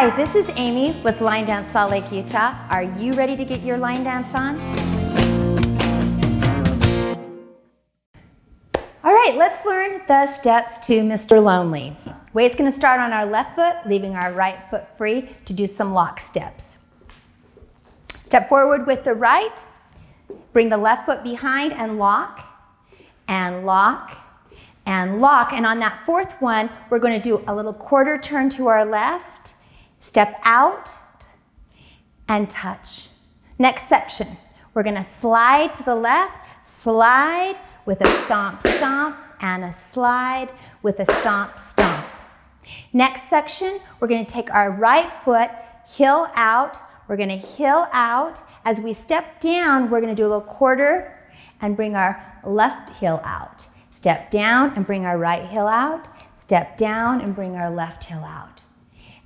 Hi, this is Amy with Line Dance Salt Lake, Utah. Are you ready to get your line dance on? All right, let's learn the steps to Mr. Lonely. Weight's gonna start on our left foot, leaving our right foot free to do some lock steps. Step forward with the right, bring the left foot behind and lock, and lock, and lock. And on that fourth one, we're gonna do a little quarter turn to our left, step out, and touch. Next section, we're gonna slide to the left, slide with a stomp, stomp, and a slide with a stomp, stomp. Next section, we're gonna take our right foot, heel out, we're gonna heel out. As we step down, we're gonna do a little quarter and bring our left heel out. Step down and bring our right heel out. Step down and bring our left heel out.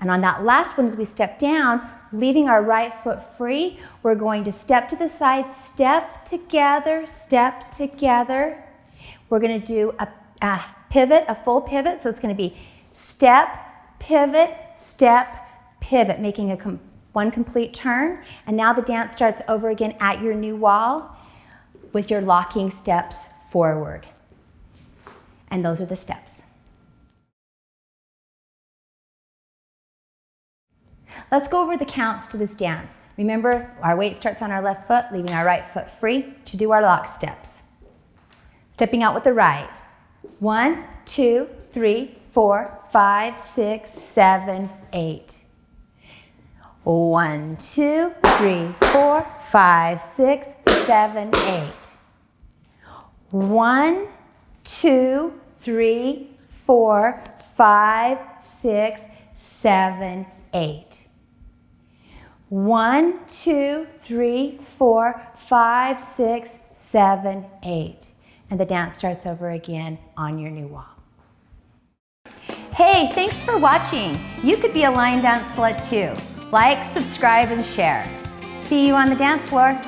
And on that last one, as we step down, leaving our right foot free, we're going to step to the side, step together, step together. We're gonna do a pivot, a full pivot. So it's gonna be step, pivot, making one complete turn. And now the dance starts over again at your new wall with your locking steps forward. And those are the steps. Let's go over the counts to this dance. Remember, our weight starts on our left foot, leaving our right foot free to do our lock steps. Stepping out with the right. 1, 2, 3, 4, 5, 6, 7, 8. 1, 2, 3, 4, 5, 6, 7, 8. 1, 2, 3, 4, 5, 6, 7, 8. 1, 2, 3, 4, 5, 6, 7, 8. And the dance starts over again on your new wall. Hey, thanks for watching. You could be a line dance slut too. Like, subscribe, and share. See you on the dance floor.